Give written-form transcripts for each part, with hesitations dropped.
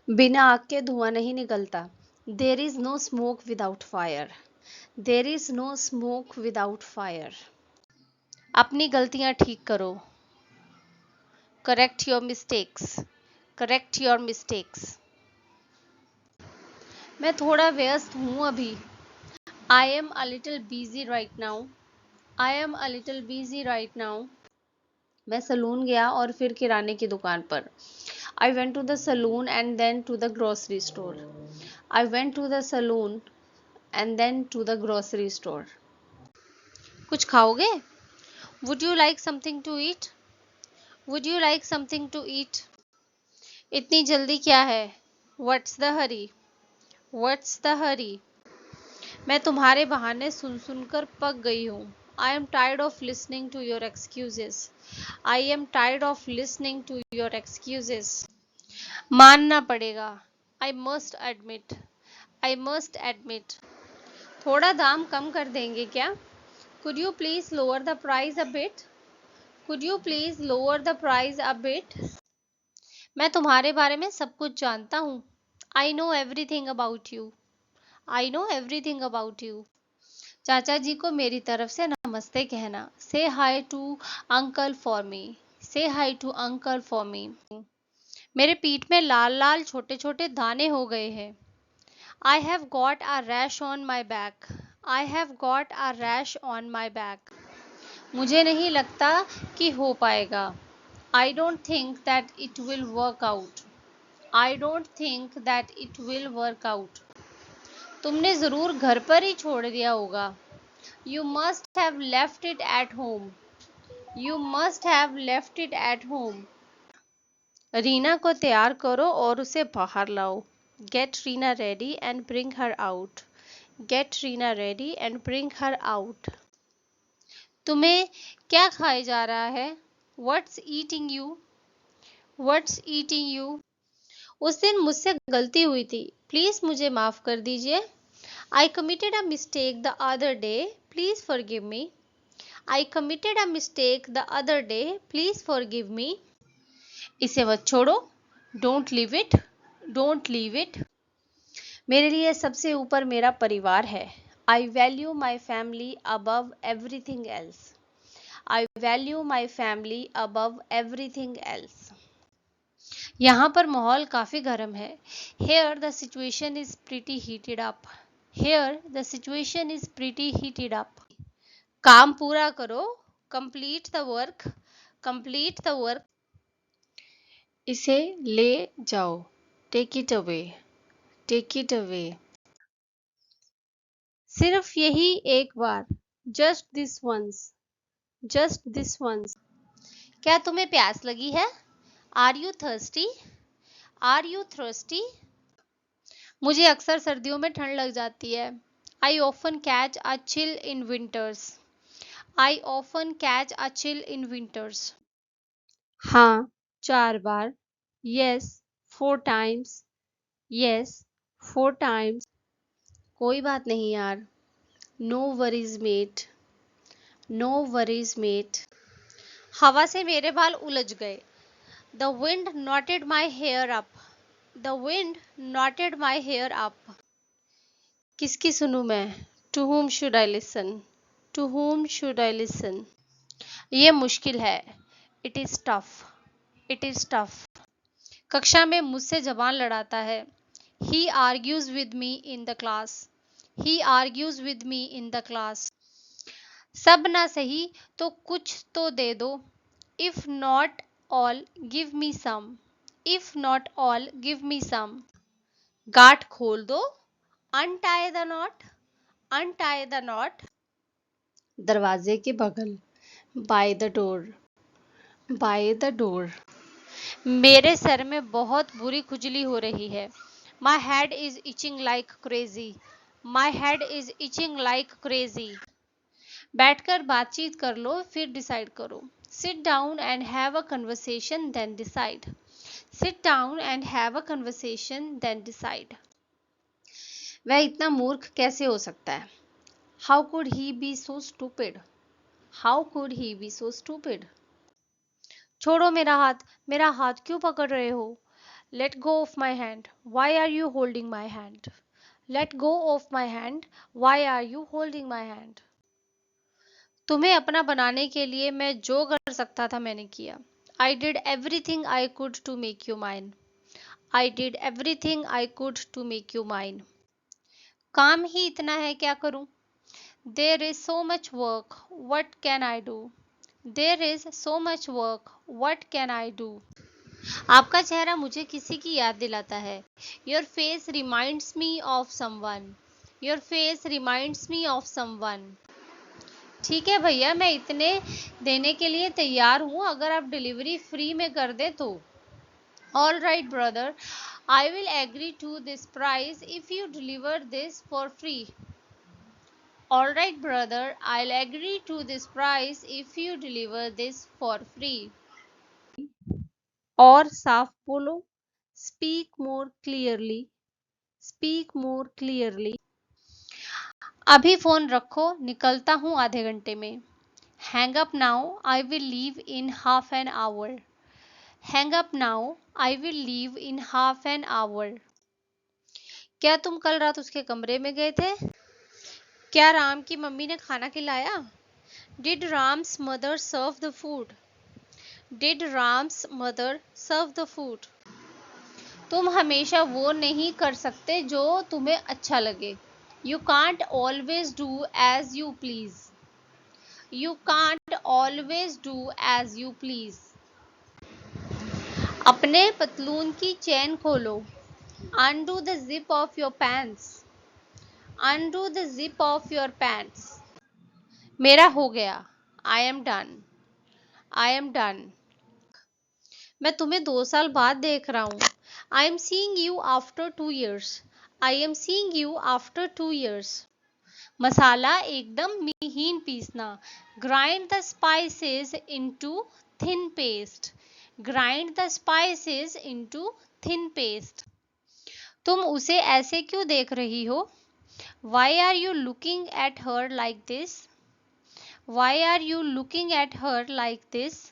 बिना आग के धुआं नहीं निकलता। There is no smoke without fire. There is no smoke without fire. अपनी गलतियां ठीक करो। Correct your mistakes. Correct your mistakes. मैं थोड़ा व्यस्त हूँ अभी। I am a little busy right now. I am a little busy right now. मैं सलून गया और फिर किराने की दुकान पर। I went to the saloon and then to the grocery store. I went to the saloon and then to the grocery store. कुछ खाओगे? Would you like something to eat? Would you like something to eat? इतनी जल्दी क्या है? What's the hurry? What's the hurry? मैं तुम्हारे बहाने सुन सुनकर पक गई हूँ। I am tired of listening to your excuses. I am tired of listening to your excuses. मानना पड़ेगा। I must admit. I must admit. थोड़ा दाम कम कर देंगे क्या? Could you please lower the price a bit? Could you please lower the price a bit? मैं तुम्हारे बारे में सब कुछ जानता हूँ। I know everything about you. I know everything about you. चाचा जी को मेरी तरफ से नमस्ते कहना। Say hi to uncle for me. Say hi to uncle for me. मेरे पीठ में लाल लाल छोटे छोटे दाने हो गए हैं। I have got a rash on my back. I have got a rash on my back. मुझे नहीं लगता कि हो पाएगा। I don't think that it will work out. I don't think that it will work out. तुमने ज़रूर घर पर ही छोड़ दिया होगा। You must have left it at home. You must have left it at home. Reena को तैयार करो और उसे बाहर लाओ। Get Reena ready and bring her out. Get Reena ready and bring her out. तुम्हें क्या खाए जा रहा है? What's eating you? What's eating you? उस दिन मुझसे गलती हुई थी। प्लीज मुझे माफ कर दीजिए। I committed a mistake the other day. Please forgive me. I committed a mistake the other day. Please forgive me. इसे मत छोड़ो। Don't leave it. Don't leave it. मेरे लिए सबसे ऊपर मेरा परिवार है। I value my family above everything else. I value my family above everything else. यहाँ पर माहौल काफी गर्म है। Here the situation is pretty heated up. Here the situation is pretty heated up. काम पूरा करो। Complete the work. Complete the work. इसे ले जाओ। Take it away. Take it away. सिर्फ यही एक बार। Just this once. Just this once. क्या तुम्हें प्यास लगी है? Are you thirsty? Are you thirsty? मुझे अक्सर सर्दियों में ठंड लग जाती है। I often catch a chill in winters. I often catch a chill in winters. हाँ, 4 बार। Yes, 4 times. Yes, 4 times. कोई बात नहीं यार। No worries mate. No worries mate. हवा से मेरे बाल उलझ गए। The wind knotted my hair up. The wind knotted my hair up. किसकी सुनूं मैं? To whom should I listen? To whom should I listen? ये मुश्किल है। It is tough. It is tough. कक्षा में मुझसे जबान लड़ाता है। He argues with me in the class. He argues with me in the class. सब ना सही तो कुछ तो दे दो। If not all, give me some. If not all, give me some. गांठ खोल दो। Untie the knot. Untie the knot. दरवाजे के बगल। By the door. By the door. मेरे सर में बहुत बुरी खुजली हो रही है। My head is itching like crazy. My head is itching like crazy. बैठकर बातचीत कर लो फिर डिसाइड करो। Sit down and have a conversation then decide. Sit down and have a conversation then decide. वह इतना मूर्ख कैसे हो सकता है? How could he be so stupid? How could he be so stupid? छोड़ो मेरा हाथ क्यों पकड़ रहे हो? Let go of my hand. Why are you holding my hand? Let go of my hand. Why are you holding my hand? तुम्हें अपना बनाने के लिए मैं जो कर सकता था मैंने किया. I did everything I could to make you mine. I did everything I could to make you mine. काम ही इतना है क्या करूं? There is so much work. What can I do? There is so much work. What can I do? आपका चेहरा मुझे किसी की याद दिलाता है. Your face reminds me of someone. Your face reminds me of someone. ठीक है भैया, मैं इतने देने के लिए तैयार हूँ अगर आप डिलीवरी फ्री में कर दे तो. All right brother, I will agree to this price if you deliver this for free. All right brother, I'll agree to this price if you deliver this for free. और साफ बोलो. Speak more clearly. Speak more clearly. अभी phone रखो, निकलता हूँ आधे घंटे में. Hang up now, I will leave in half an hour. Hang up now, I will leave in half an hour. क्या तुम कल रात उसके कमरे में गए थे? क्या राम की मम्मी ने खाना खिलाया? Did Ram's mother serve the food? Did Ram's mother serve the food? तुम हमेशा वो नहीं कर सकते जो तुम्हें अच्छा लगे. You can't always do as you please. You can't always do as you please. अपने पतलून की चेन खोलो. Undo the zip of your pants. Undo the zip of your pants. मेरा हो गया. I am done. I am done. मैं तुम्हें 2 साल बाद देख रहा हूँ. I am seeing you after 2 years. I am seeing you after 2 years. मसाला एकदम महीन पीसना. Grind the spices into thin paste. Grind the spices into thin paste. तुम उसे ऐसे क्यों देख रही हो? Why are you looking at her like this? Why are you looking at her like this?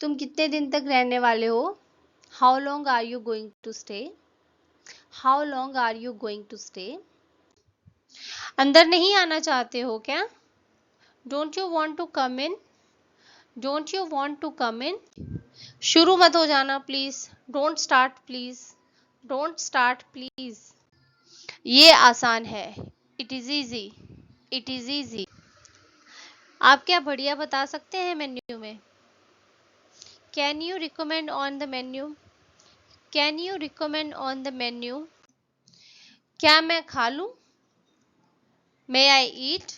तुम कितने दिन तक रहने वाले हो? How long are you going to stay? How long are you going to stay? अंदर नहीं आना चाहते हो क्या? Don't you want to come in? Don't you want to come in? शुरू मत हो जाना please. Don't start please. Don't start please. ये आसान है. It is easy. It is easy. आप क्या बढ़िया बता सकते हैं मेन्यू में? Can you recommend on the menu? Can you recommend on the menu? क्या मैं खा लूं? May I eat?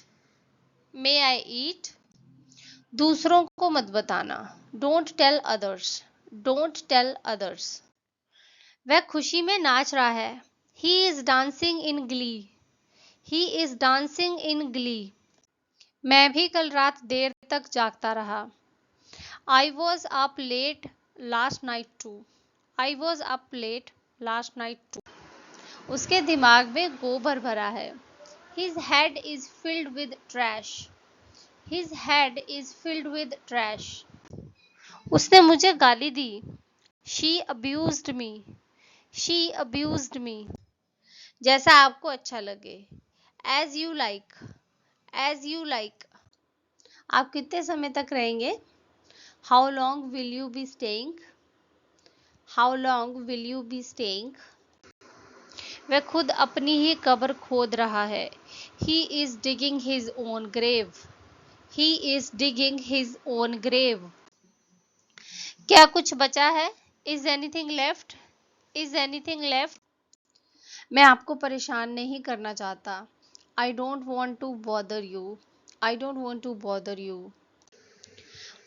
May I eat? दूसरों को मत बताना. Don't tell others. Don't tell others. वह खुशी में नाच रहा है. He is dancing in glee. He is dancing in glee. मैं भी कल रात देर तक जागता रहा. I was up late last night too. I was up late last night too. उसके दिमाग में गोबर भरा है. His head is filled with trash. His head is filled with trash. उसने मुझे गाली दी. She abused me. She abused me. जैसा आपको अच्छा लगे. As you like. As you like. आप कितने समय तक रहेंगे? How long will you be staying? How long will you be staying? वह खुद अपनी ही कब्र खोद रहा है. He is digging his own grave. He is digging his own grave. क्या कुछ बचा है? Is anything left? Is anything left? मैं आपको परेशान नहीं करना चाहता. I don't want to bother you. I don't want to bother you.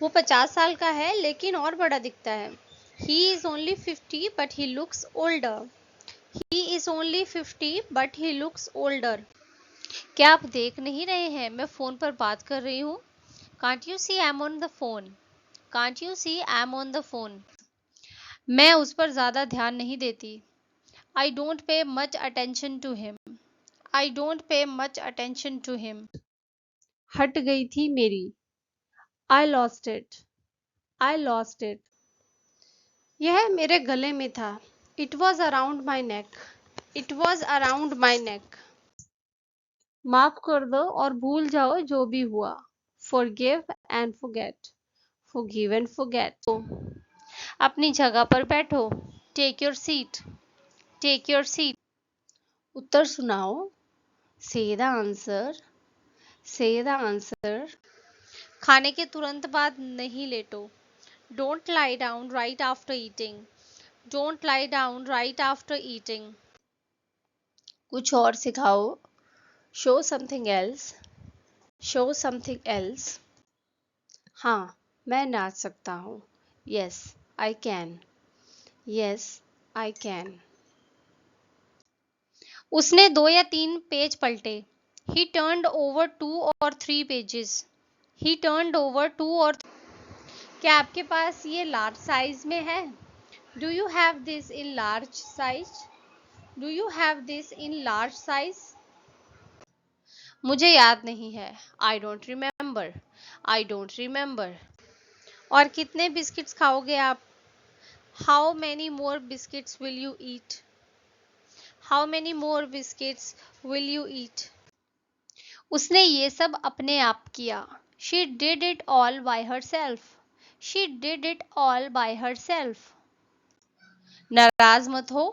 वो 50 साल का है लेकिन और बड़ा दिखता है. He is only 50 but he looks older. He is only 50 but he looks older. क्या आप देख नहीं रहे हैं मैं फोन पर बात कर रही हूँ? Can't you see I'm on the phone? Can't you see I'm on the phone? मैं उस पर ज्यादा ध्यान नहीं देती. I don't pay much attention to him. I don't pay much attention to him. हट गई थी मेरी. I lost it. I lost it. यह मेरे गले में था। It was around my neck. It was around my neck. माफ कर दो और भूल जाओ जो भी हुआ। Forgive and forget. Forgive and forget. तो अपनी जगह पर बैठो। Take your seat. Take your seat. उत्तर सुनाओ। Say the answer. Say the answer. खाने के तुरंत बाद नहीं लेटो। Don't lie down right after eating. Don't lie down right after eating. कुछ और सिखाओ। Show something else. Show something else. हाँ, मैं नाच सकता हूँ। Yes, I can. Yes, I can. उसने 2 या 3 पेज पलटे। He turned over 2 or 3 pages. He turned over 2 or क्या आपके पास ये लार्ज साइज में है? Do you have this in large size? Do you have this in large size? मुझे याद नहीं है। I don't remember. I don't remember. और कितने बिस्किट्स खाओगे आप? How many more biscuits will you eat? How many more biscuits will you eat? उसने ये सब अपने आप किया। She did it all by herself. She did it all by herself. नाराज मत हो।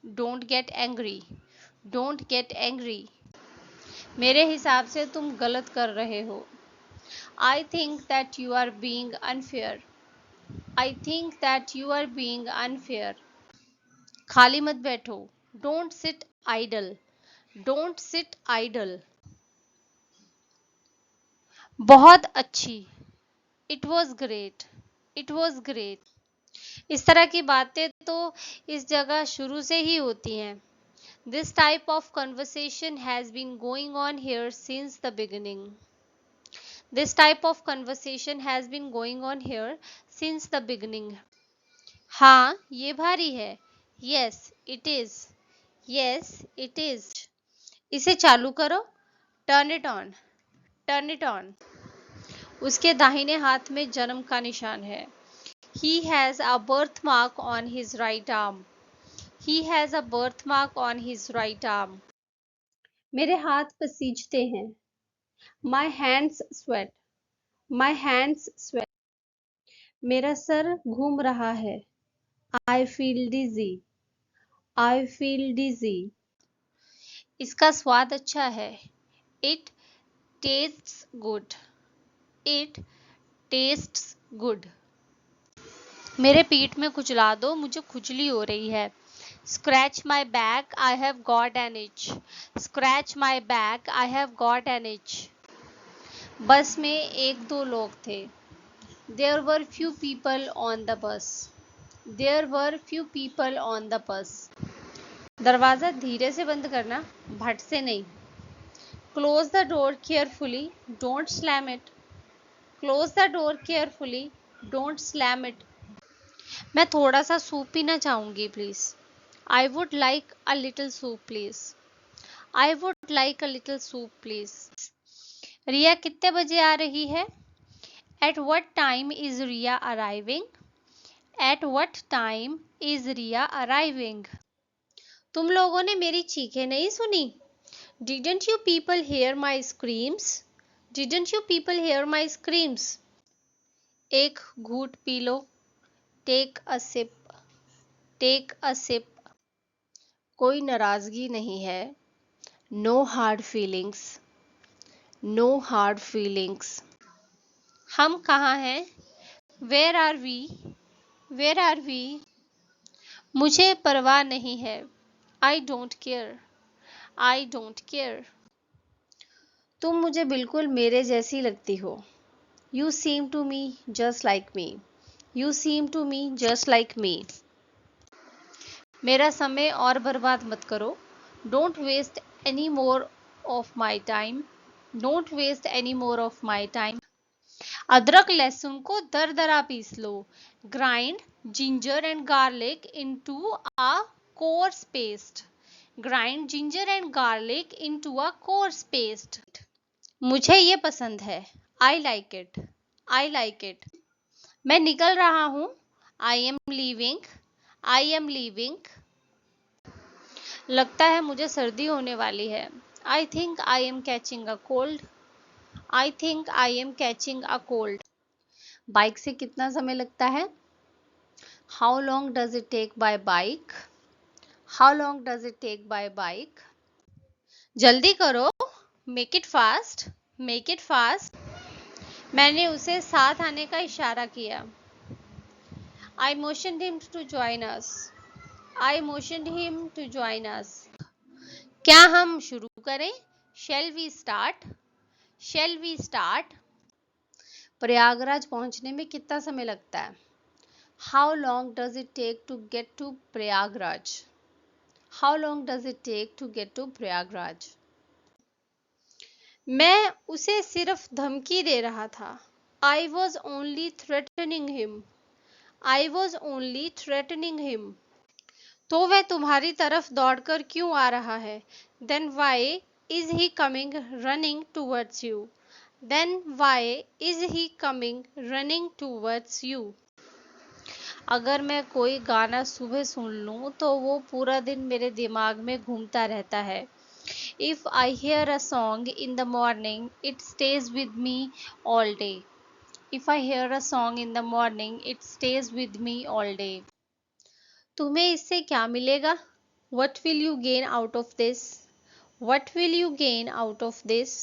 Don't get angry. Don't get angry. मेरे हिसाब से तुम गलत कर रहे हो। I think that you are being unfair. I think that you are being unfair. खाली मत बैठो। Don't sit idle. Don't sit idle. बहुत अच्छी। It was great. It was great. इस तरह की बातें तो इस जगह शुरू से ही होती हैं। This type of conversation has been going on here since the beginning. This type of conversation has been going on here since the beginning. हाँ, ये भारी है। Yes, it is. Yes, it is. इसे चालू करो। Turn it on. Turn it on. उसके दाहिने हाथ में जन्म का निशान है। He has a birthmark on his right arm. He has a birthmark on his right arm. मेरे हाथ पसीजते हैं। My hands sweat. My hands sweat. मेरा सर घूम रहा है। I feel dizzy. I feel dizzy. इसका स्वाद अच्छा है। It tastes good. It tastes good. मेरे पीठ में खुजला दो, मुझे खुजली हो रही है। Scratch my back, I have got an itch. Scratch my back, I have got an itch. बस में 1-2 लोग थे। There were few people on the bus. There were few people on the bus. दरवाज़ा धीरे से बंद करना, भट से नहीं। Close the door carefully, don't slam it. Close the door carefully, don't slam it. मैं थोड़ा सा सूप पीना चाहूँगी please. I would like a little soup please. I would like a little soup please. रिया कितने बजे आ रही है? At what time is Riya arriving? At what time is Riya arriving? तुम लोगों ने मेरी चीखें नहीं सुनी? Didn't you people hear my screams? Didn't you people hear my screams? एक घूंट पी लो। Take a sip. Take a sip. कोई नाराजगी नहीं है। No hard feelings. No hard feelings. हम कहाँ हैं? Where are we? Where are we? मुझे परवाह नहीं है। I don't care. I don't care. तुम मुझे बिल्कुल मेरे जैसी लगती हो। You seem to me just like me. You seem to me just like me. मेरा समय और बर्बाद मत करो। Don't waste any more of my time. Don't waste any more of my time. अदरक लहसुन को दरदरा पीस लो। Grind ginger and garlic into a coarse paste. Grind ginger and garlic into a coarse paste. मुझे ये पसंद है। I like it. I like it. मैं निकल रहा हूँ। I am leaving, I am leaving. लगता है मुझे सर्दी होने वाली है। I think I am catching a cold, I think I am catching a cold. Bike से कितना समय लगता है? How long does it take by bike, how long does it take by bike. जल्दी करो, make it fast, make it fast. मैंने उसे साथ आने का इशारा किया। I motioned him to join us, I motioned him to join us. क्या हम शुरू करें? Shall we start, shall we start. Prayagraj पहुंचने में कितना समय लगता है? How long does it take to get to Prayagraj, how long does it take to get to Prayagraj. मैं उसे सिर्फ धमकी दे रहा था। I was only threatening him, I was only threatening him. तो वह तुम्हारी तरफ दौड़कर क्यों आ रहा है? Then why is he coming running towards you, then why is he coming running towards you. अगर मैं कोई गाना सुबह सुन लूं तो वो पूरा दिन मेरे दिमाग में घूमता रहता है। If I hear a song in the morning, it stays with me all day. If I hear a song in the morning, it stays with me all day. तुम्हें इससे क्या मिलेगा? What will you gain out of this? What will you gain out of this?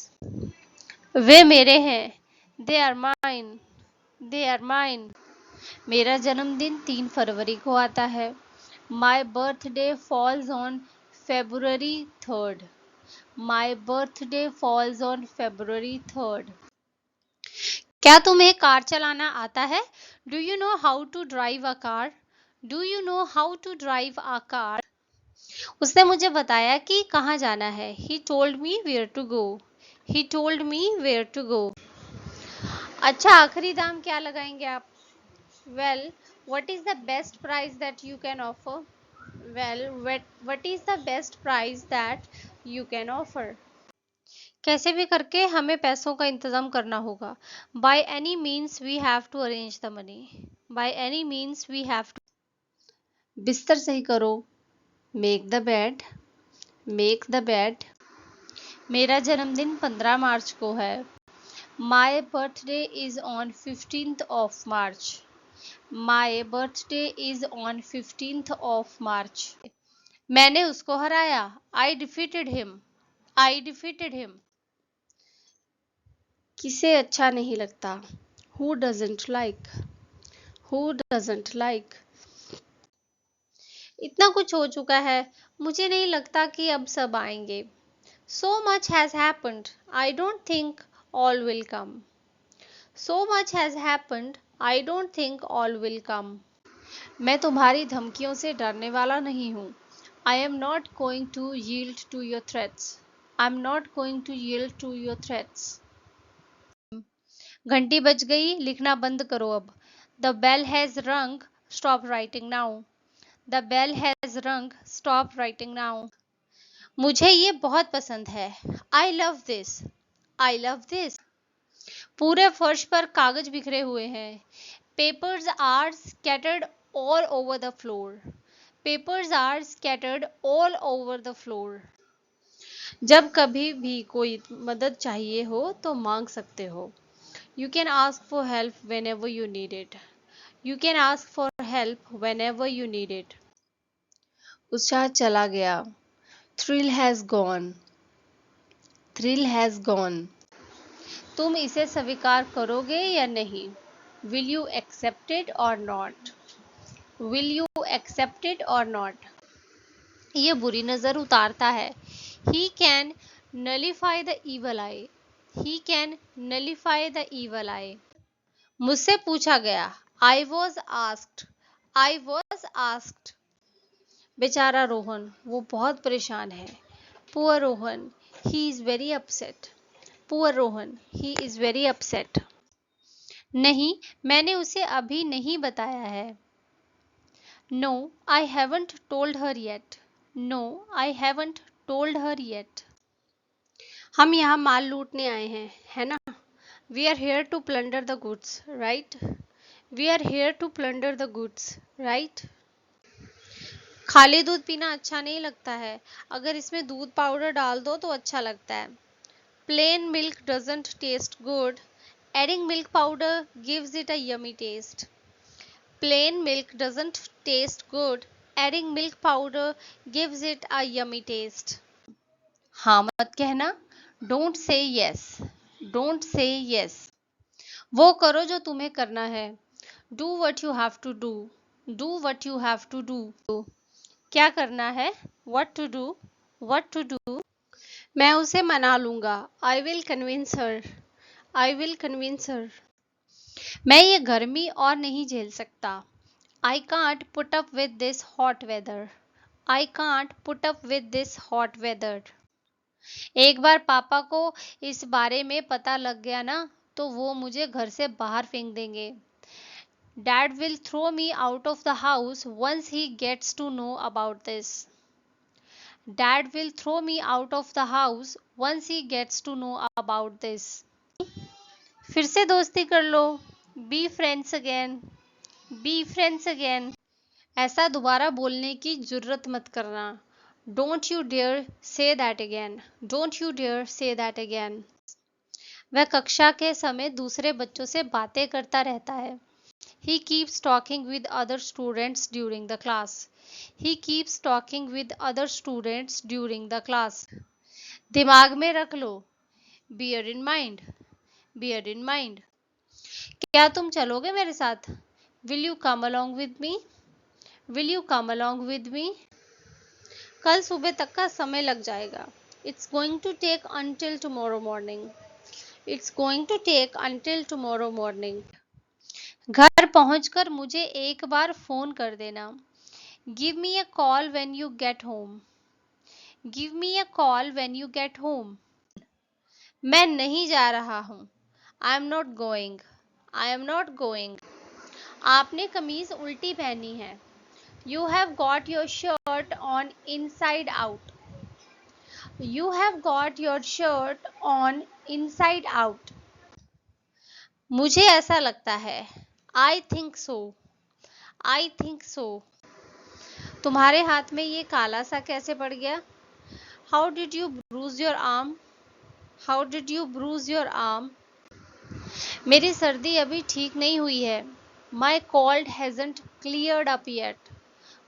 वे मेरे हैं। They are mine. They are mine. मेरा जन्मदिन 3 फरवरी को आता है। My birthday falls on February 3rd. My birthday falls on February 3rd. क्या तुम्हें car चलाना आता है? Do you know how to drive a car? Do you know how to drive a car? उसने मुझे बताया कि कहाँ जाना है। He told me where to go. He told me where to go. अच्छा, आखिरी दाम क्या लगाएंगे आप? Well, what is the best price that you can offer? Well, what is the best price that you can offer? कैसे भी करके हमें पैसों का इंतज़ाम करना होगा। By any means we have to arrange the money, by any means we have to. बिस्तर सही करो, make the bed, make the bed. मेरा जन्मदिन 15 मार्च को है। My birthday is on 15th of March, my birthday is on 15th of March. मैंने उसको हराया। I defeated him, I defeated him. किसे अच्छा नहीं लगता? Who doesn't like? Who doesn't like? इतना कुछ हो चुका है, मुझे नहीं लगता कि अब सब आएंगे। So much has happened. I don't think all will come. So much has happened. I don't think all will come. मैं तुम्हारी धमकियों से डरने वाला नहीं हूँ। I am not going to yield to your threats. I'm not going to yield to your threats. घंटी बज गई, लिखना बंद करो अब। The bell has rung, stop writing now, the bell has rung, stop writing now. मुझे ये बहुत पसंद है। I love this, I love this. पूरे फर्श पर कागज बिखरे हुए हैं। Papers are scattered all over the floor, papers are scattered all over the floor. जब कभी भी कोई मदद चाहिए हो तो मांग सकते हो। You can ask for help whenever you need it. You can ask for help whenever you need it. उत्साह चला गया। Thrill has gone. Thrill has gone. तुम इसे स्वीकार करोगे या नहीं? Will you accept it or not? Will you accept it or not? ये बुरी नज़र उतारता है। He can nullify the evil eye. He can nullify the evil eye. मुझसे पूछा गया। I was asked, I was asked. बेचारा रोहन, वो बहुत परेशान है। Poor Rohan, he is very upset, poor Rohan, he is very upset. नहीं, मैंने उसे अभी नहीं बताया है। No I haven't told her yet, no I haven't told her yet. हम यहाँ माल लूटने आए हैं, है ना? We are here to plunder the goods, right? We are here to plunder the goods, right. खाली दूध पीना अच्छा नहीं लगता है, अगर इसमें दूध पाउडर डाल दो तो अच्छा लगता है। Plain milk doesn't taste good, adding milk powder gives it a yummy taste. Plain milk doesn't taste good, adding milk powder gives it a yummy taste. हाँ मत कहना, don't say yes, don't say yes. वो करो जो तुम्हें करना है, do what you have to do, do what you have to do. क्या करना है, what to do, what to do. मैं उसे मना लूंगा, I will convince her, I will convince her. मैं ये गर्मी और नहीं झेल सकता, I can't put up with this hot weather, I can't put up with this hot weather. एक बार पापा को इस बारे में पता लग गया ना, तो वो मुझे घर से बाहर फेंक देंगे। Dad will throw me out of the house once he gets to know about this. Dad will throw me out of the house once he gets to know about this. फिर से दोस्ती कर लो, be friends again, be friends again. ऐसा दोबारा बोलने की जुर्रत मत करना, don't you dare say that again, don't you dare say that again. वह कक्षा के समय दूसरे बच्चों से बातें करता रहता है। He keeps talking with other students during the class. He keeps talking with other students during the class. दिमाग में रख लो, bear in mind, bear in mind. क्या तुम चलोगे मेरे साथ, will you come along with me, will you come along with me. कल सुबह तक का समय लग जाएगा, it's going to take until tomorrow morning, it's going to take until tomorrow morning. घर पहुंचकर मुझे एक बार फोन कर देना, give me a call when you get home, give me a call when you get home. मैं नहीं जा रहा हूँ, I am not going, I am not going. आपने कमीज उल्टी पहनी है, you have got your shirt on inside out, you have got your shirt on inside out. मुझे ऐसा लगता है, I think so, I think so. तुम्हारे हाथ में ये काला सा कैसे पड़ गया, how did you bruise your arm, how did you bruise your arm. मेरी सर्दी अभी ठीक नहीं हुई है, my cold hasn't cleared up yet,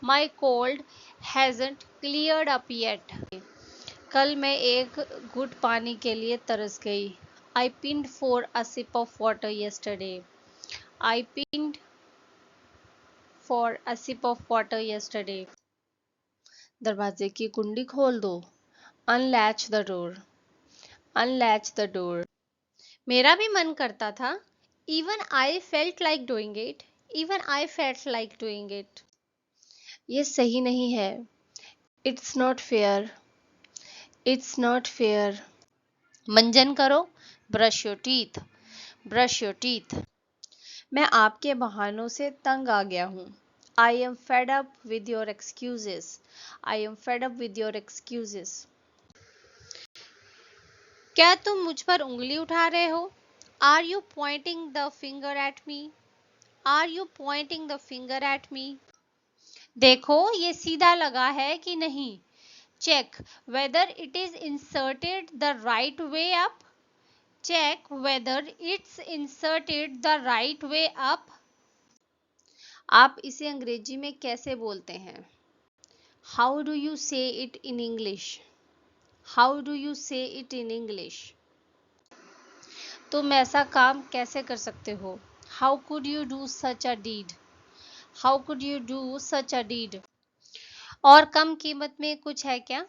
my cold hasn't cleared up yet. कल मैं एक घुट पानी के लिए तरस गई, I pined for a sip of water yesterday, I pined for a sip of water yesterday. दरवाजे की कुंडी खोल दो, unlatch the door, unlatch the door. मेरा भी मन करता था, even I felt like doing it, even I felt like doing it. ये सही नहीं है, it's not fair, it's not fair. मंजन करो, brush your teeth, brush your teeth. मैं आपके बहानों से तंग आ गया हूँ, I am fed up with your excuses, I am fed up with your excuses. क्या तुम मुझ पर उंगली उठा रहे हो, are you pointing the finger at me, are you pointing the finger at me. देखो ये सीधा लगा है कि नहीं, check whether it is inserted the right way up, check whether it's inserted the right way up. आप इसे अंग्रेजी में कैसे बोलते हैं, how do you say it in English, how do you say it in English. तुम ऐसा काम कैसे कर सकते हो, how could you do such a deed, how could you do such a deed. और कम कीमत में कुछ है क्या,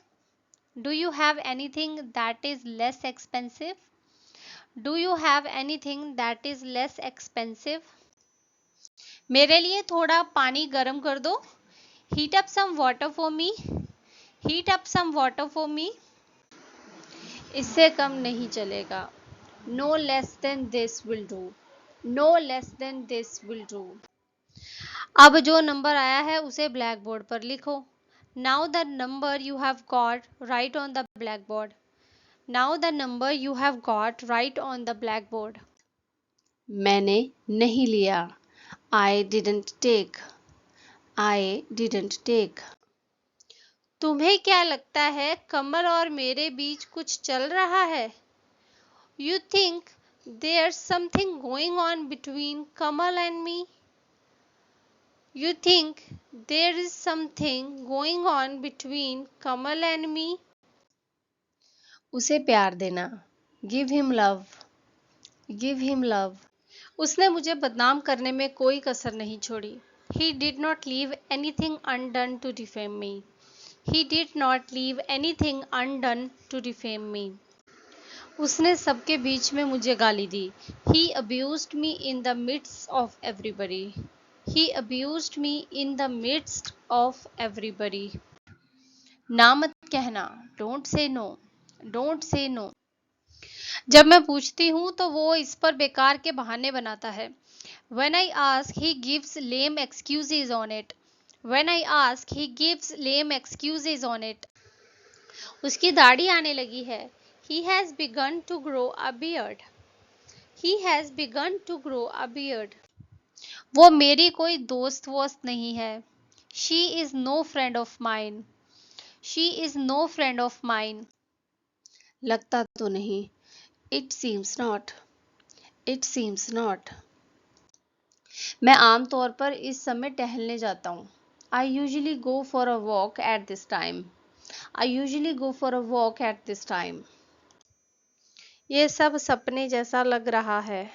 do you have anything that is less expensive, do you have anything that is less expensive. मेरे लिए थोड़ा पानी गर्म कर दो, heat up some water for me, heat up some water for me. इससे कम नहीं चलेगा, no less than this will do, no less than this will do. अब जो नंबर आया है उसे ब्लैक बोर्ड पर लिखो, now the number you have got right on the black board, now the number you have got right on the black board. मैंने नहीं लिया, I didn't take. I didn't take. तुम्हें क्या लगता है कमल और मेरे बीच कुछ चल रहा है? You think there's something going on between Kamal and me? You think there is something going on between Kamal and me? उसे प्यार देना. Give him love. Give him love. उसने मुझे बदनाम करने में कोई कसर नहीं छोड़ी. He did not leave anything undone to defame me. He did not leave anything undone to defame me. उसने सबके बीच में मुझे गाली दी. He abused me in the midst of everybody. He abused me in the midst of everybody. ना मत कहना. Don't say no. Don't say no. जब मैं पूछती हूँ तो वो इस पर बेकार के बहाने बनाता है. When I ask, he gives lame excuses on it. When I ask, he gives lame excuses on it. उसकी दाढ़ी आने लगी है. He has begun to grow a beard. He has begun to grow a beard. वो मेरी कोई दोस्त वोस्त नहीं है. She is no friend of mine. She is no friend of mine. लगता तो नहीं. It seems not. It seems not. मैं आमतौर पर इस समय टहलने जाता हूँ. I usually go for a walk at this time. I usually go for a walk at this time. ये सब सपने जैसा लग रहा है.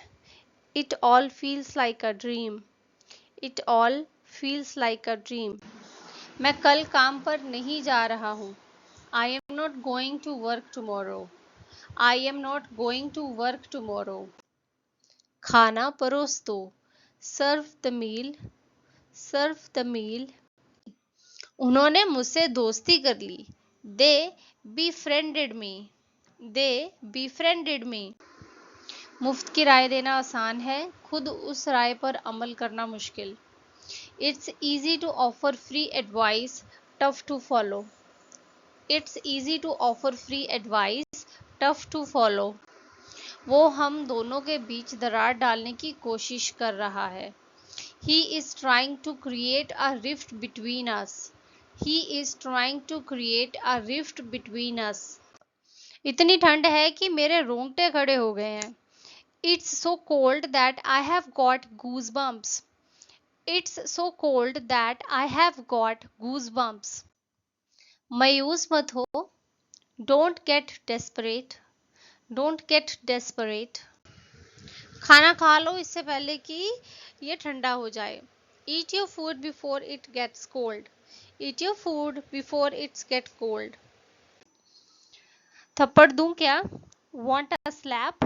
It all feels like a dream. It all feels like a dream. मैं कल काम पर नहीं जा रहा हूँ. I am not going to work tomorrow. I am not going to work tomorrow. खाना परोस दो. Serve the meal. Serve the meal. उन्होंने मुझसे दोस्ती कर ली. They befriended me. They befriended me. मुफ्त की राय देना आसान है, खुद उस राय पर अमल करना मुश्किल. It's easy to offer free advice, tough to follow. It's easy to offer free advice, tough to follow. वो हम दोनों के बीच दरार डालने की कोशिश कर रहा है. He is trying to create a rift between us. He is trying to create a rift between us. इतनी ठंड है कि मेरे रोंगटे खड़े हो गए हैं. It's so cold that I have got goosebumps. It's so cold that I have got goosebumps. मायूस मत हो. Don't get desperate. Don't get desperate. खाना खा लो इससे पहले कि ये ठंडा हो जाए. Eat your food before it gets cold. Eat your food before it gets cold. थप्पड़ दूं क्या? Want a slap?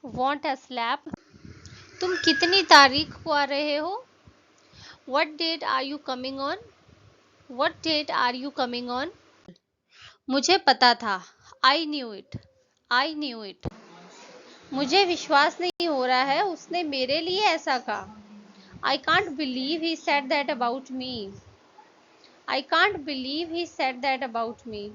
Want a slap? तुम कितनी तारीख को आ रहे हो? What date are you coming on? What date are you coming on? मुझे पता था. I knew it. I knew it. मुझे विश्वास नहीं हो रहा है उसने मेरे लिए ऐसा कहा. I can't believe he said that about me. I can't believe he said that about me.